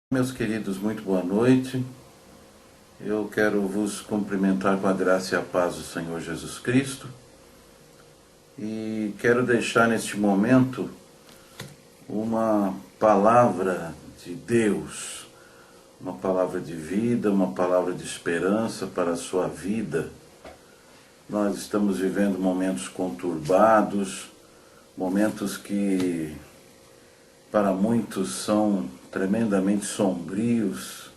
Meus queridos, muito boa noite. Eu quero vos cumprimentar com a graça e a paz do Senhor Jesus Cristo e quero deixar neste momento uma palavra de Deus, uma palavra de vida, uma palavra de esperança para a sua vida. Nós estamos vivendo momentos conturbados, momentos que para muitos são tremendamente sombrios,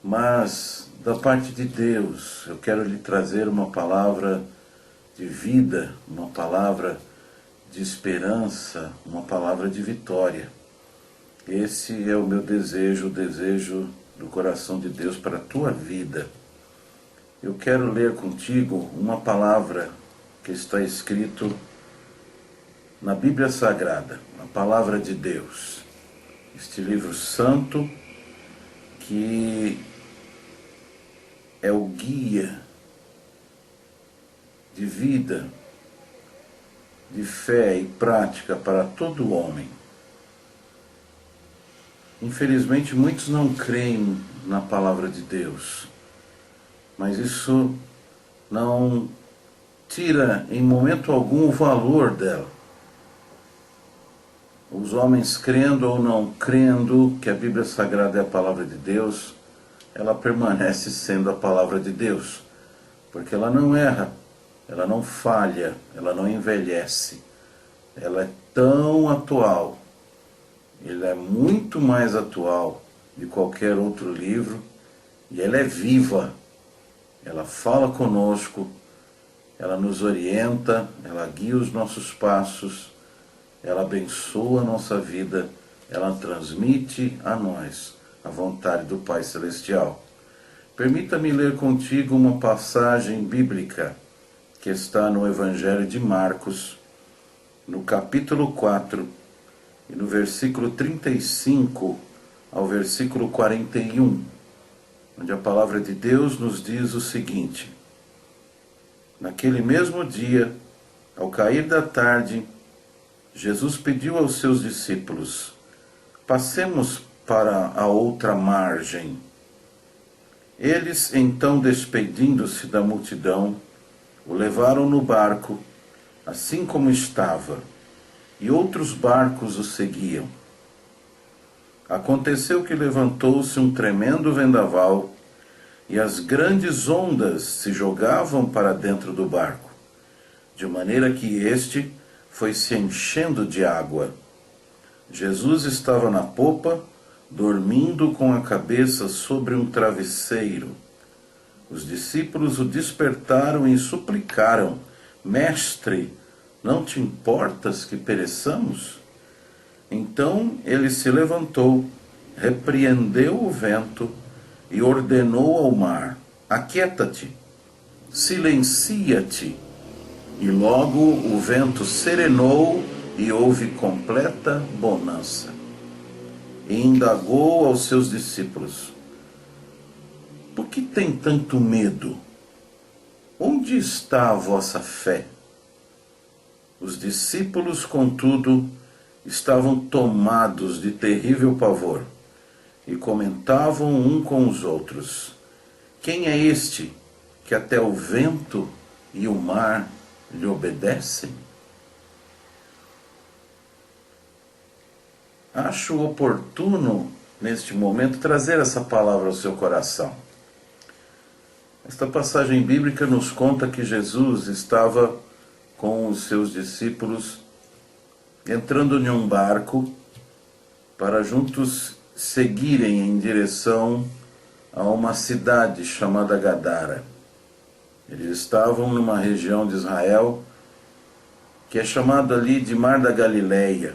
mas da parte de Deus eu quero lhe trazer uma palavra de vida, uma palavra de esperança, uma palavra de vitória. Esse é o meu desejo, o desejo do coração de Deus para a tua vida. Eu quero ler contigo uma palavra que está escrito na Bíblia Sagrada, a palavra de Deus. Este livro santo que é o guia de vida, de fé e prática para todo homem. Infelizmente, muitos não creem na palavra de Deus, mas isso não tira em momento algum o valor dela. Os homens crendo ou não crendo que a Bíblia Sagrada é a palavra de Deus, ela permanece sendo a palavra de Deus, porque ela não erra, ela não falha, ela não envelhece, ela é tão atual, ela é muito mais atual de qualquer outro livro, e ela é viva, ela fala conosco, ela nos orienta, ela guia os nossos passos, ela abençoa a nossa vida, ela transmite a nós a vontade do Pai Celestial. Permita-me ler contigo uma passagem bíblica que está no Evangelho de Marcos, no capítulo 4, e no versículo 35 ao versículo 41, onde a palavra de Deus nos diz o seguinte: Naquele mesmo dia, ao cair da tarde, Jesus pediu aos seus discípulos: passemos para a outra margem. Eles, então, despedindo-se da multidão, o levaram no barco, assim como estava, e outros barcos o seguiam. Aconteceu que levantou-se um tremendo vendaval, e as grandes ondas se jogavam para dentro do barco, de maneira que este foi se enchendo de água. Jesus estava na popa, dormindo com a cabeça sobre um travesseiro. Os discípulos o despertaram e suplicaram: Mestre, não te importas que pereçamos? Então ele se levantou, repreendeu o vento e ordenou ao mar: Aquieta-te, silencia-te. E logo o vento serenou e houve completa bonança. E indagou aos seus discípulos: Por que tem tanto medo? Onde está a vossa fé? Os discípulos, contudo, estavam tomados de terrível pavor e comentavam um com os outros: Quem é este que até o vento e o mar lhe obedecem? Acho oportuno, neste momento, trazer essa palavra ao seu coração. Esta passagem bíblica nos conta que Jesus estava com os seus discípulos entrando em um barco para juntos seguirem em direção a uma cidade chamada Gadara. Eles estavam numa região de Israel que é chamada ali de Mar da Galileia,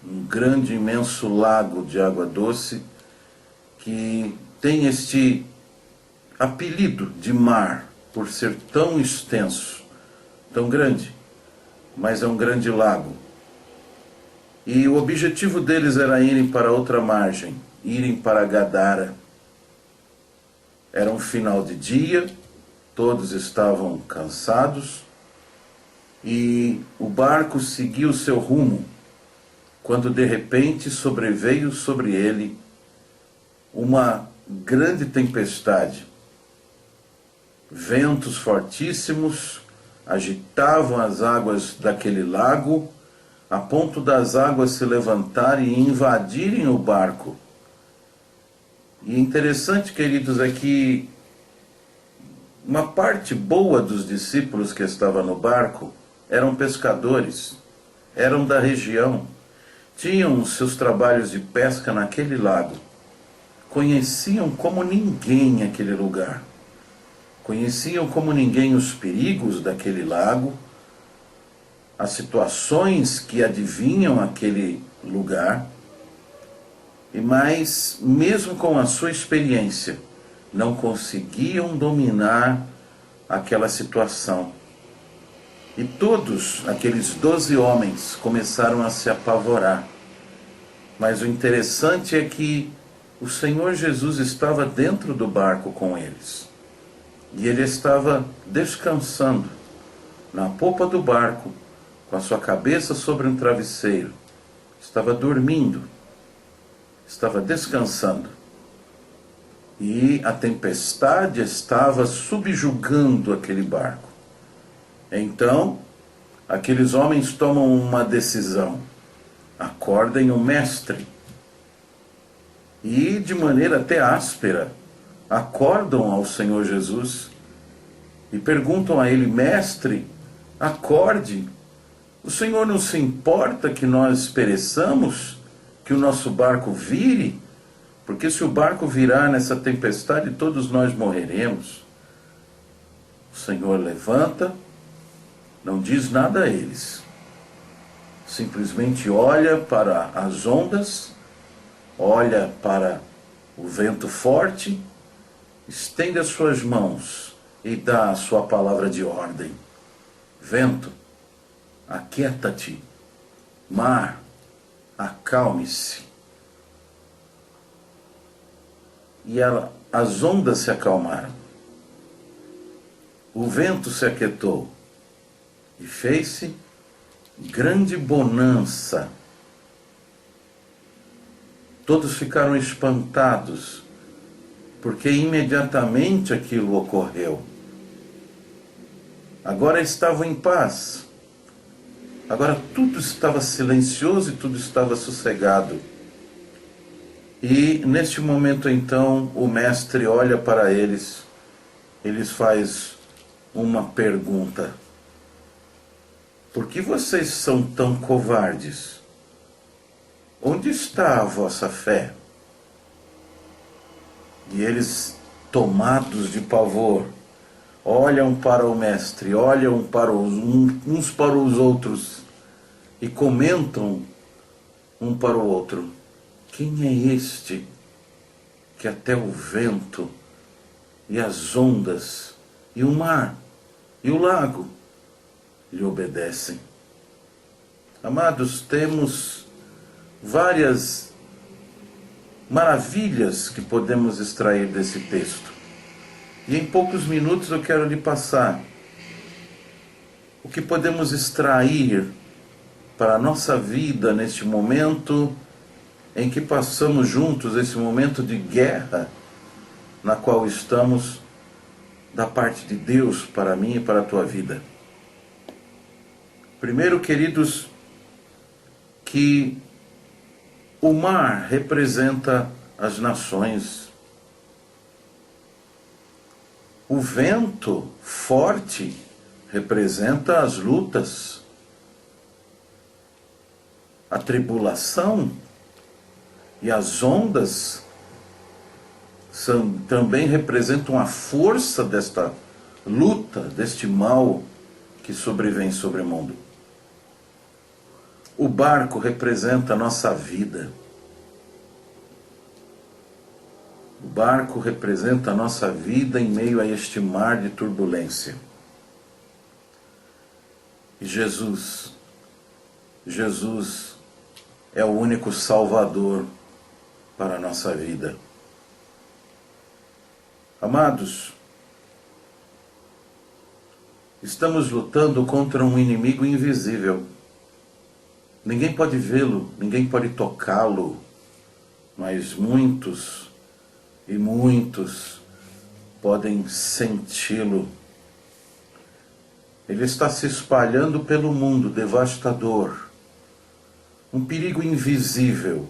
um grande, imenso lago de água doce que tem este apelido de mar por ser tão extenso, tão grande, mas é um grande lago. E o objetivo deles era irem para outra margem, irem para Gadara. Era um final de dia, todos estavam cansados e o barco seguiu seu rumo, quando de repente sobreveio sobre ele uma grande tempestade. Ventos fortíssimos agitavam as águas daquele lago, a ponto das águas se levantarem e invadirem o barco. E interessante, queridos, é que uma parte boa dos discípulos que estavam no barco eram pescadores, eram da região, tinham seus trabalhos de pesca naquele lago, conheciam como ninguém aquele lugar, conheciam como ninguém os perigos daquele lago, as situações que adivinham aquele lugar, mas mesmo com a sua experiência, não conseguiam dominar aquela situação. E todos aqueles 12 homens começaram a se apavorar. Mas o interessante é que o Senhor Jesus estava dentro do barco com eles. E ele estava descansando na popa do barco, com a sua cabeça sobre um travesseiro. Estava dormindo, estava descansando. E a tempestade estava subjugando aquele barco. Então, aqueles homens tomam uma decisão. Acordem o mestre. E, de maneira até áspera, acordam ao Senhor Jesus e perguntam a ele: mestre, acorde. O Senhor não se importa que nós pereçamos, que o nosso barco vire? Porque se o barco virar nessa tempestade, todos nós morreremos. O Senhor levanta, não diz nada a eles. Simplesmente olha para as ondas, olha para o vento forte, estende as suas mãos e dá a sua palavra de ordem. Vento, aquieta-te. Mar, acalme-se. E as ondas se acalmaram. O vento se aquietou. E fez-se grande bonança. Todos ficaram espantados, porque imediatamente aquilo ocorreu. Agora estavam em paz. Agora tudo estava silencioso e tudo estava sossegado. E neste momento então o mestre olha para eles, faz uma pergunta: por que vocês são tão covardes? Onde está a vossa fé? E eles, tomados de pavor, olham para o mestre, olham para uns para os outros e comentam um para o outro: quem é este que até o vento e as ondas e o mar e o lago lhe obedecem? Amados, temos várias maravilhas que podemos extrair desse texto. E em poucos minutos eu quero lhe passar o que podemos extrair para a nossa vida neste momento em que passamos juntos, esse momento de guerra na qual estamos, da parte de Deus para mim e para a tua vida. Primeiro, queridos, que o mar representa as nações. O vento forte representa as lutas. A tribulação e as ondas também representam a força desta luta, deste mal que sobrevém sobre o mundo. O barco representa a nossa vida. O barco representa a nossa vida em meio a este mar de turbulência. E Jesus é o único Salvador para a nossa vida. Amados, estamos lutando contra um inimigo invisível. Ninguém pode vê-lo, ninguém pode tocá-lo, mas muitos e muitos podem senti-lo. Ele está se espalhando pelo mundo, devastador. Um perigo invisível,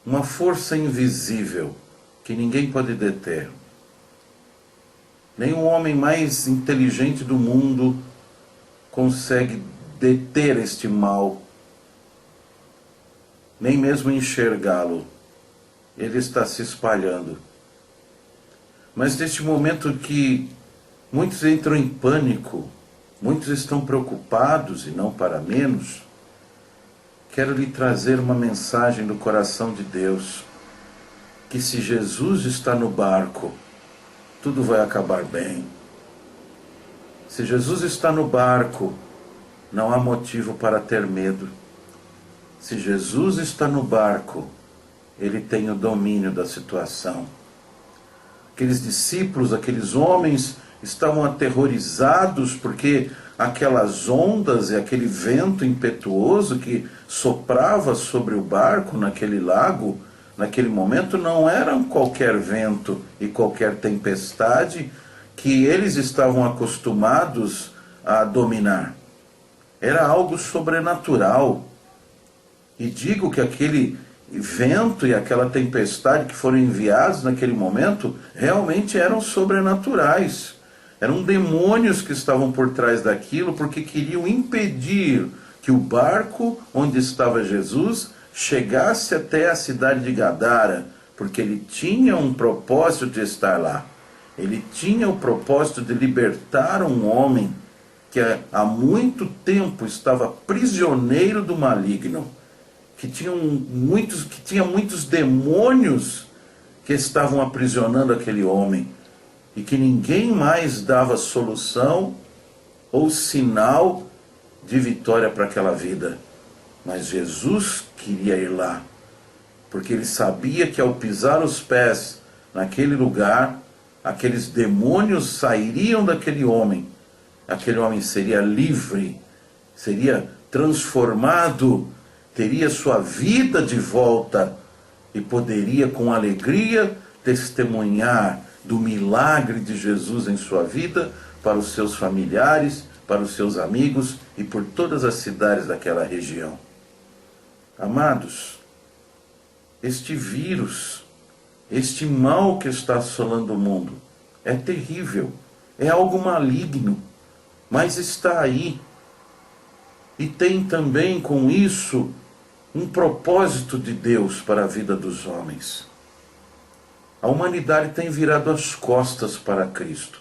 uma força invisível que ninguém pode deter. Nem o homem mais inteligente do mundo consegue deter este mal, nem mesmo enxergá-lo. Ele está se espalhando. Mas neste momento que muitos entram em pânico, muitos estão preocupados, e não para menos, quero lhe trazer uma mensagem do coração de Deus, que se Jesus está no barco, tudo vai acabar bem. Se Jesus está no barco, não há motivo para ter medo. Se Jesus está no barco, Ele tem o domínio da situação. Aqueles discípulos, aqueles homens estavam aterrorizados porque aquelas ondas e aquele vento impetuoso que soprava sobre o barco naquele lago, naquele momento, não eram qualquer vento e qualquer tempestade que eles estavam acostumados a dominar. Era algo sobrenatural. E digo que aquele vento e aquela tempestade que foram enviados naquele momento realmente eram sobrenaturais. Eram demônios que estavam por trás daquilo, porque queriam impedir que o barco onde estava Jesus chegasse até a cidade de Gadara, porque ele tinha um propósito de estar lá. Ele tinha o propósito de libertar um homem que há muito tempo estava prisioneiro do maligno, que tinha muitos demônios que estavam aprisionando aquele homem, e que ninguém mais dava solução ou sinal de vitória para aquela vida. Mas Jesus queria ir lá, porque ele sabia que ao pisar os pés naquele lugar, aqueles demônios sairiam daquele homem, aquele homem seria livre, seria transformado, teria sua vida de volta e poderia com alegria testemunhar do milagre de Jesus em sua vida para os seus familiares, para os seus amigos e por todas as cidades daquela região. Amados, este vírus, este mal que está assolando o mundo, é terrível, é algo maligno, mas está aí. E tem também com isso um propósito de Deus para a vida dos homens. A humanidade tem virado as costas para Cristo.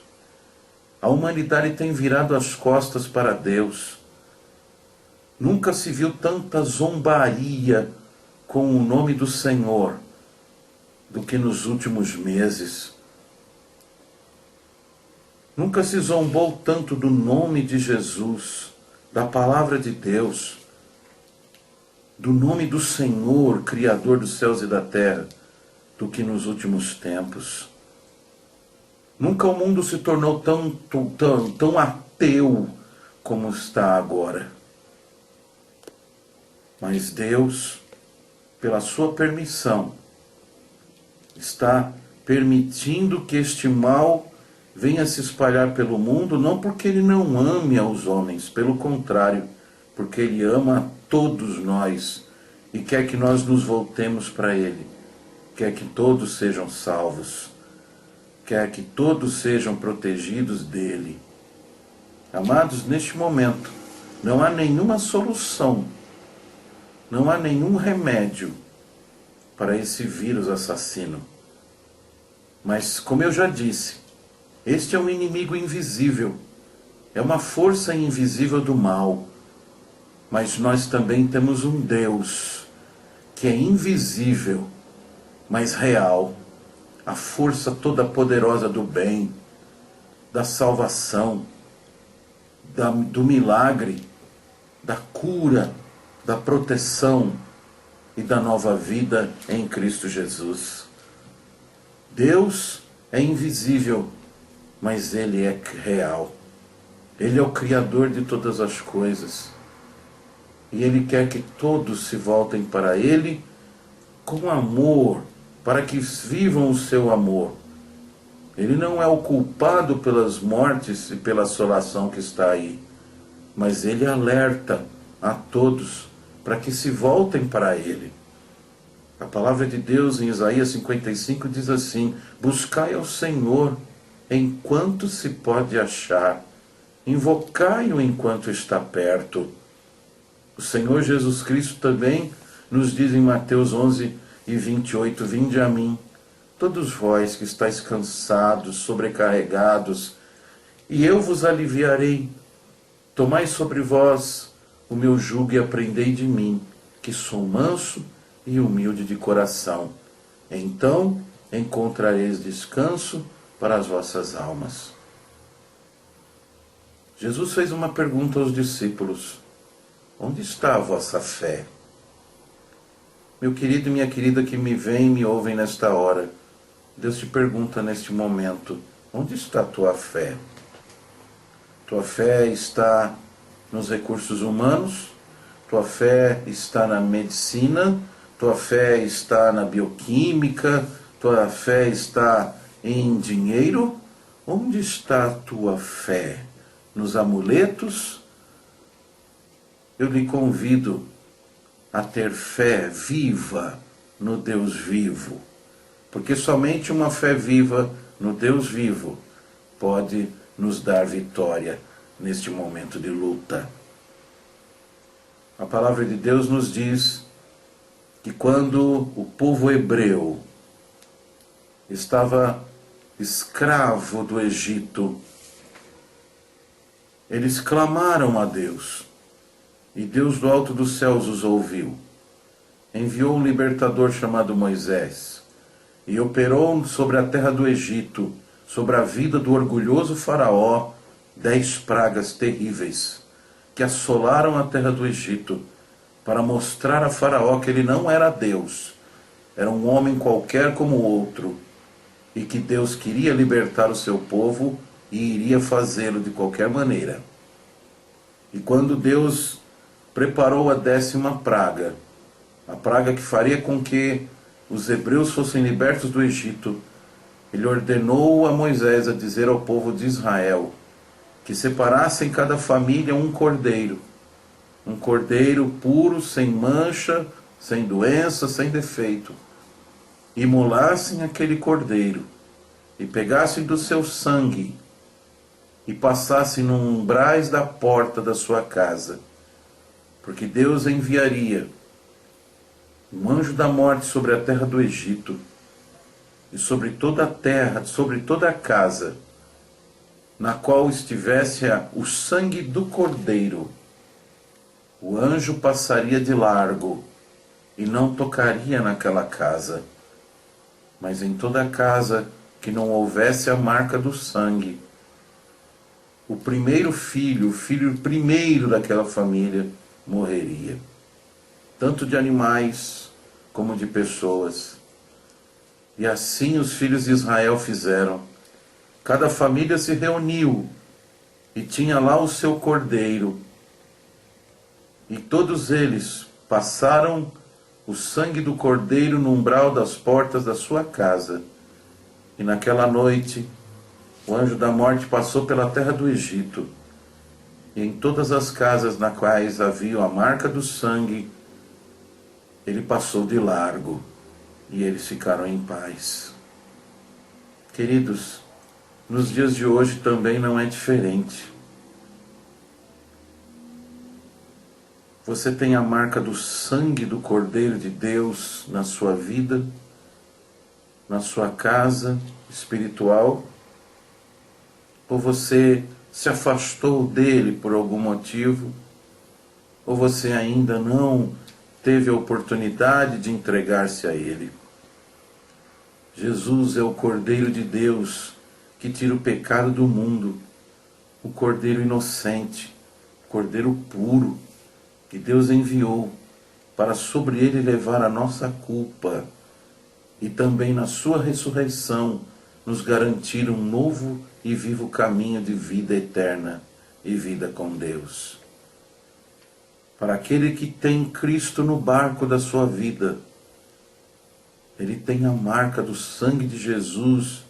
A humanidade tem virado as costas para Deus. Nunca se viu tanta zombaria com o nome do Senhor do que nos últimos meses. Nunca se zombou tanto do nome de Jesus, da palavra de Deus, do nome do Senhor, Criador dos céus e da terra, do que nos últimos tempos. Nunca o mundo se tornou tão ateu como está agora. Mas Deus, pela sua permissão, está permitindo que este mal venha se espalhar pelo mundo, não porque Ele não ame aos homens, pelo contrário, porque Ele ama a todos nós e quer que nós nos voltemos para Ele, quer que todos sejam salvos, quer que todos sejam protegidos dEle. Amados, neste momento, não há nenhuma solução, não há nenhum remédio para esse vírus assassino. Mas, como eu já disse, este é um inimigo invisível, é uma força invisível do mal. Mas nós também temos um Deus que é invisível, mas real, a força toda poderosa do bem, da salvação, do milagre, da cura, da proteção e da nova vida em Cristo Jesus. Deus é invisível, mas Ele é real. Ele é o Criador de todas as coisas. E Ele quer que todos se voltem para Ele com amor para que vivam o seu amor. Ele não é o culpado pelas mortes e pela assolação que está aí, mas ele alerta a todos para que se voltem para ele. A palavra de Deus em Isaías 55 diz assim: buscai ao Senhor enquanto se pode achar, invocai-o enquanto está perto. O Senhor Jesus Cristo também nos diz em Mateus 11:28, vinde a mim, todos vós que estáis cansados, sobrecarregados, e eu vos aliviarei. Tomai sobre vós o meu jugo e aprendei de mim, que sou manso e humilde de coração. Então encontrareis descanso para as vossas almas. Jesus fez uma pergunta aos discípulos: onde está a vossa fé? Meu querido e minha querida que me vem e me ouvem nesta hora, Deus te pergunta neste momento: onde está a tua fé? Tua fé está nos recursos humanos? Tua fé está na medicina? Tua fé está na bioquímica? Tua fé está em dinheiro? Onde está a tua fé? Nos amuletos? Eu lhe convido a ter fé viva no Deus vivo, porque somente uma fé viva no Deus vivo pode nos dar vitória neste momento de luta. A palavra de Deus nos diz que quando o povo hebreu estava escravo do Egito, eles clamaram a Deus, e Deus do alto dos céus os ouviu. Enviou um libertador chamado Moisés, e operou sobre a terra do Egito, sobre a vida do orgulhoso faraó, 10 pragas terríveis, que assolaram a terra do Egito, para mostrar a faraó que ele não era Deus, era um homem qualquer como outro, e que Deus queria libertar o seu povo e iria fazê-lo de qualquer maneira. E quando Deus preparou a 10ª praga, a praga que faria com que os hebreus fossem libertos do Egito, ele ordenou a Moisés a dizer ao povo de Israel que separasse em cada família um cordeiro puro, sem mancha, sem doença, sem defeito. Imolassem aquele cordeiro e pegassem do seu sangue e passassem no umbrais da porta da sua casa, porque Deus enviaria um anjo da morte sobre a terra do Egito e sobre toda a terra, sobre toda a casa na qual estivesse o sangue do cordeiro. O anjo passaria de largo e não tocaria naquela casa, mas em toda a casa que não houvesse a marca do sangue, o primeiro filho, o filho primeiro daquela família, morreria, tanto de animais como de pessoas. E assim os filhos de Israel fizeram. Cada família se reuniu e tinha lá o seu cordeiro, e todos eles passaram o sangue do cordeiro no umbral das portas da sua casa. E naquela noite o anjo da morte passou pela terra do Egito, e em todas as casas nas quais havia a marca do sangue, ele passou de largo, e eles ficaram em paz. Queridos, nos dias de hoje também não é diferente. Você tem a marca do sangue do Cordeiro de Deus na sua vida, na sua casa espiritual? Ou você se afastou dele por algum motivo? Ou você ainda não teve a oportunidade de entregar-se a ele? Jesus é o Cordeiro de Deus que tira o pecado do mundo, o Cordeiro inocente, o Cordeiro puro, que Deus enviou para sobre ele levar a nossa culpa e também na sua ressurreição nos garantir um novo e vivo caminho de vida eterna e vida com Deus. Para aquele que tem Cristo no barco da sua vida, ele tem a marca do sangue de Jesus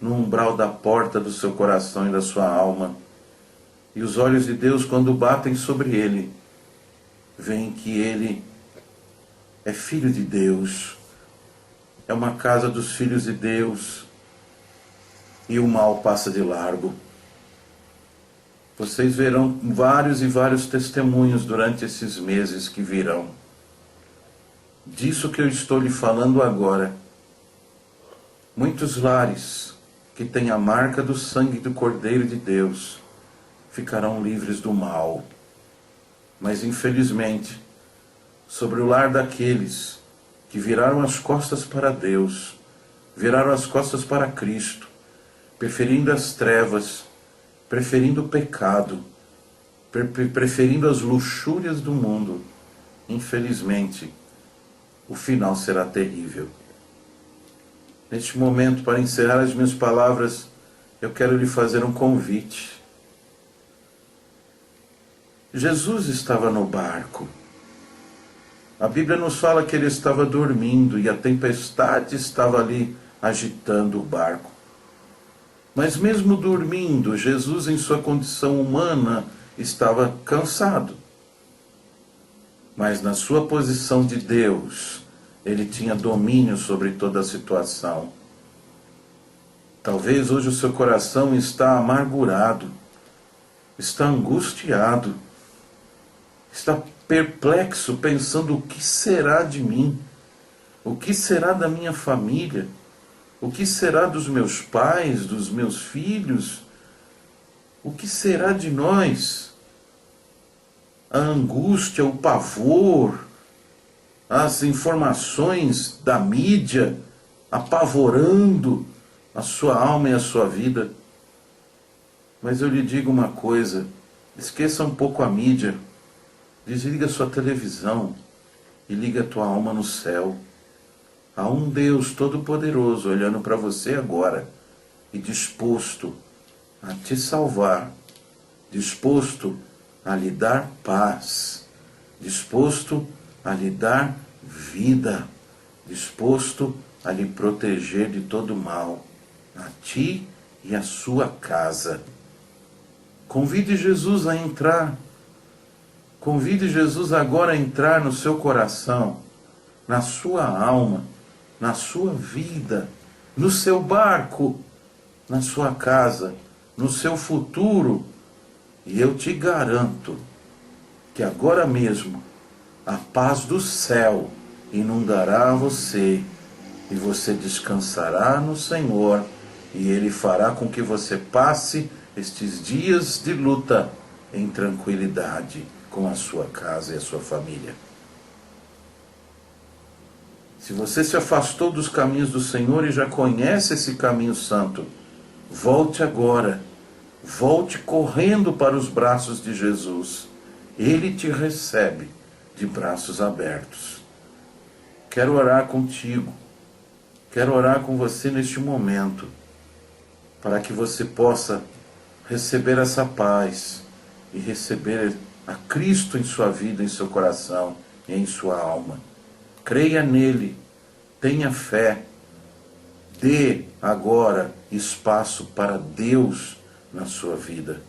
no umbral da porta do seu coração e da sua alma. E os olhos de Deus, quando batem sobre ele, veem que ele é filho de Deus, é uma casa dos filhos de Deus, e o mal passa de largo. Vocês verão vários e vários testemunhos durante esses meses que virão. Disso que eu estou lhe falando agora. Muitos lares que têm a marca do sangue do Cordeiro de Deus ficarão livres do mal. Mas infelizmente, sobre o lar daqueles que viraram as costas para Deus, viraram as costas para Cristo, preferindo as trevas, preferindo o pecado, preferindo as luxúrias do mundo, infelizmente, o final será terrível. Neste momento, para encerrar as minhas palavras, eu quero lhe fazer um convite. Jesus estava no barco. A Bíblia nos fala que ele estava dormindo e a tempestade estava ali agitando o barco. Mas mesmo dormindo, Jesus, em sua condição humana, estava cansado. Mas na sua posição de Deus, ele tinha domínio sobre toda a situação. Talvez hoje o seu coração está amargurado, está angustiado, está perplexo, pensando o que será de mim, o que será da minha família, o que será dos meus pais, dos meus filhos, o que será de nós? A angústia, o pavor, as informações da mídia apavorando a sua alma e a sua vida. Mas eu lhe digo uma coisa, esqueça um pouco a mídia, desliga a sua televisão e liga a tua alma no céu. Há um Deus Todo-Poderoso olhando para você agora e disposto a te salvar, disposto a lhe dar paz, disposto a lhe dar vida, disposto a lhe proteger de todo mal, a ti e a sua casa. Convide Jesus a entrar. Convide Jesus agora a entrar no seu coração, na sua alma, na sua vida, no seu barco, na sua casa, no seu futuro. E eu te garanto que agora mesmo a paz do céu inundará você e você descansará no Senhor e Ele fará com que você passe estes dias de luta em tranquilidade com a sua casa e a sua família. Se você se afastou dos caminhos do Senhor e já conhece esse caminho santo, volte agora. Volte correndo para os braços de Jesus. Ele te recebe de braços abertos. Quero orar contigo. Quero orar com você neste momento, para que você possa receber essa paz e receber a Cristo em sua vida, em seu coração e em sua alma. Creia nele, tenha fé, dê agora espaço para Deus na sua vida.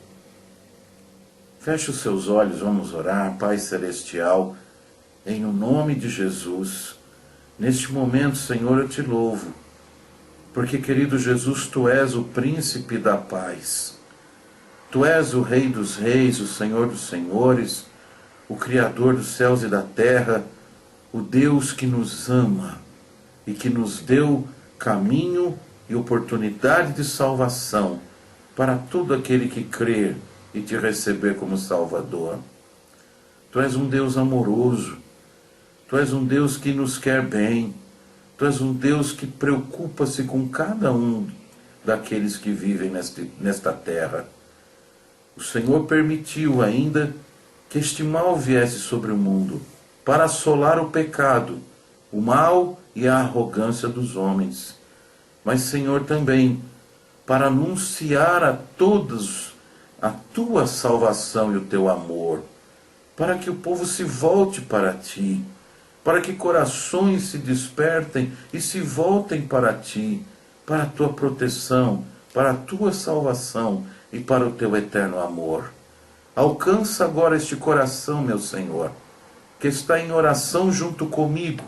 Feche os seus olhos, vamos orar. Pai Celestial, em o nome de Jesus, neste momento, Senhor, eu te louvo, porque, querido Jesus, Tu és o príncipe da paz. Tu és o Rei dos reis, o Senhor dos senhores, o Criador dos céus e da terra, o Deus que nos ama e que nos deu caminho e oportunidade de salvação para todo aquele que crer e te receber como Salvador. Tu és um Deus amoroso, Tu és um Deus que nos quer bem, Tu és um Deus que preocupa-se com cada um daqueles que vivem nesta terra. O Senhor permitiu ainda que este mal viesse sobre o mundo, para assolar o pecado, o mal e a arrogância dos homens. Mas, Senhor, também para anunciar a todos a Tua salvação e o Teu amor, para que o povo se volte para Ti, para que corações se despertem e se voltem para Ti, para a Tua proteção, para a Tua salvação e para o Teu eterno amor. Alcança agora este coração, meu Senhor, que está em oração junto comigo,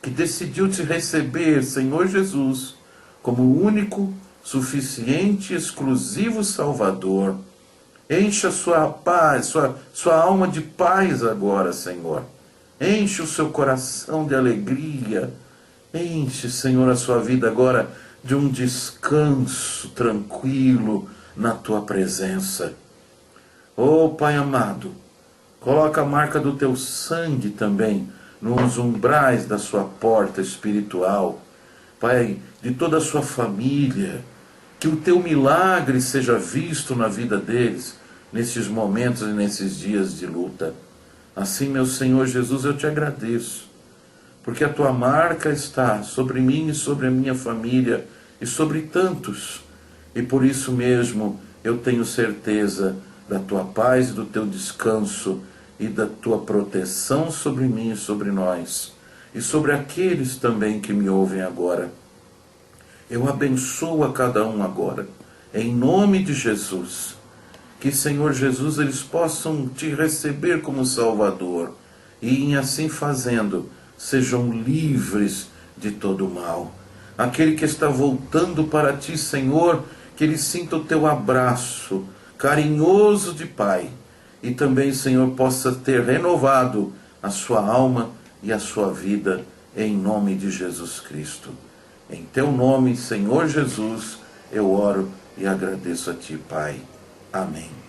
que decidiu Te receber, Senhor Jesus, como o único, suficiente e exclusivo Salvador. Encha sua paz, sua alma de paz agora, Senhor. Enche o seu coração de alegria. Enche, Senhor, a sua vida agora de um descanso tranquilo na Tua presença. Oh, Pai amado, coloca a marca do Teu sangue também nos umbrais da sua porta espiritual. Pai, de toda a sua família, que o Teu milagre seja visto na vida deles, nesses momentos e nesses dias de luta. Assim, meu Senhor Jesus, eu Te agradeço, porque a Tua marca está sobre mim e sobre a minha família e sobre tantos, e por isso mesmo eu tenho certeza da Tua paz e do Teu descanso e da Tua proteção sobre mim e sobre nós, e sobre aqueles também que me ouvem agora. Eu abençoo a cada um agora, em nome de Jesus. Que, Senhor Jesus, eles possam Te receber como Salvador e, em assim fazendo, sejam livres de todo mal. Aquele que está voltando para Ti, Senhor, que ele sinta o Teu abraço carinhoso de Pai e também, Senhor, possa ter renovado a sua alma e a sua vida, em nome de Jesus Cristo. Em Teu nome, Senhor Jesus, eu oro e agradeço a Ti, Pai. Amém.